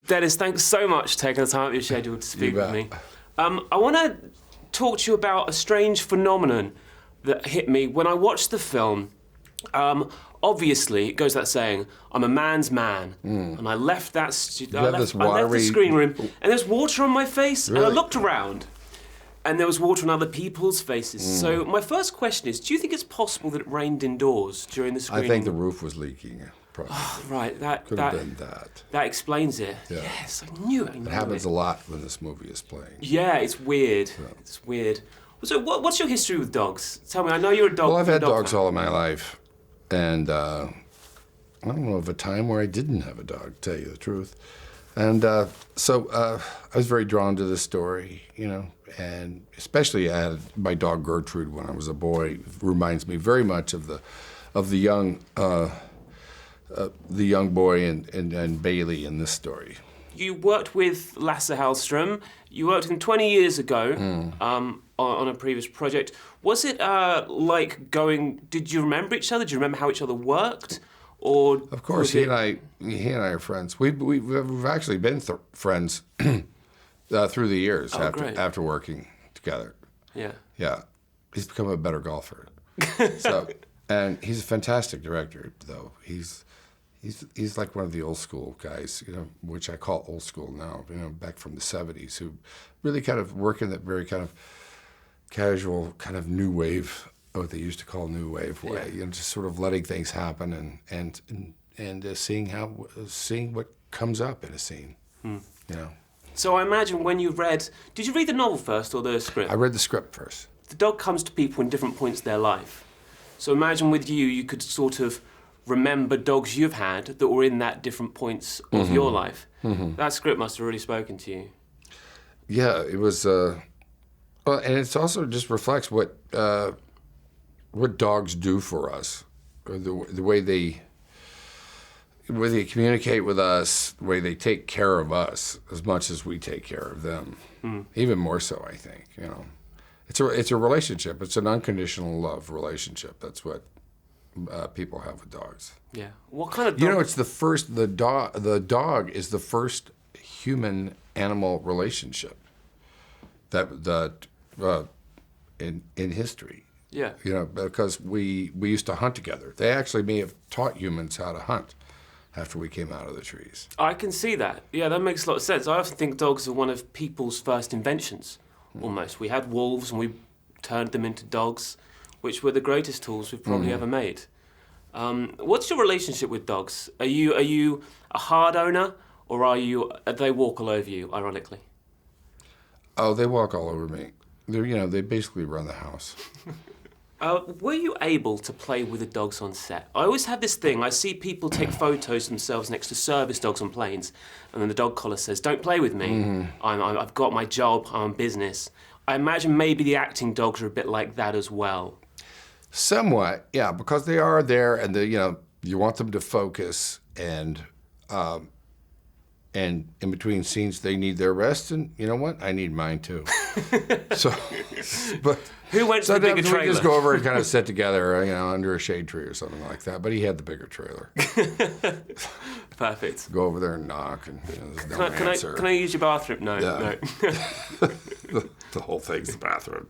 Dennis, thanks so much for taking the time out of your schedule to speak with me. I want to talk to you about a strange phenomenon that hit me when I watched the film. Obviously, it goes without saying, I'm a man's man, and I left that I left the screen room, and there's water on my face, Really? and I looked around, and there was water on other people's faces. So my first question is, do you think it's possible that it rained indoors during the screening? I think the roof was leaking. Probably. Oh, right, that could have been that. That explains it. Yeah. Yes, I knew it. It happens a lot when this movie is playing. Yeah, it's weird. Yeah. It's weird. So, what's your history with dogs? Tell me. I know you're a dog. Well, I've had dogs fan. all of my life, and I don't know of a time where I didn't have a dog. To tell you the truth, and so I was very drawn to this story, you know, and especially I had my dog Gertrude when I was a boy. It reminds me very much of the young. The young boy and Bailey in this story. You worked with Lasse Hallström. You worked with him 20 years ago on a previous project. Was it like going? Did you remember each other? Do you remember how each other worked? Or of course, he and I are friends. We've actually been friends through the years after working together. Yeah. Yeah, he's become a better golfer. And he's a fantastic director, though. He's like one of the old school guys, you know, which I call old school now, you know, back from the 70s, who really kind of work in that very kind of casual, kind of new wave, what they used to call new wave way, you know, just sort of letting things happen and seeing what comes up in a scene, you know. So I imagine when you did you read the novel first or the script? I read the script first. The dog comes to people in different points of their life. So imagine with you could sort of remember dogs you've had that were in that different points of your life. That script must have really spoken to you. Yeah, it was. Well, and it also just reflects what dogs do for us, or the way they communicate with us, the way they take care of us as much as we take care of them. Even more so, I think. You know, it's a relationship. It's an unconditional love relationship. That's what people have with dogs. Yeah. What kind of dog? You know, it's the first. The dog is the first human-animal relationship that in history. Yeah. You know, because we used to hunt together. They actually may have taught humans how to hunt after we came out of the trees. I can see that. Yeah, that makes a lot of sense. I often think dogs are one of people's first inventions, almost. We had wolves and we turned them into dogs, which were the greatest tools we've probably ever made. What's your relationship with dogs? Are you a hard owner, or they walk all over you, ironically? Oh, they walk all over me. They basically run the house. Were you able to play with the dogs on set? I always have this thing. I see people take photos of themselves next to service dogs on planes, and then the dog collar says, "Don't play with me. I've got my job. I'm on business." I imagine maybe the acting dogs are a bit like that as well. Somewhat, yeah, because they are there, and you want them to focus, and in between scenes they need their rest, and you know what? I need mine too. But who went to the bigger trailer? We just go over and kind of sit together, under a shade tree or something like that. But he had the bigger trailer. Perfect. Go over there and knock, and there's no answer. Can I use your bathroom? No, yeah. no. The whole thing's the bathroom.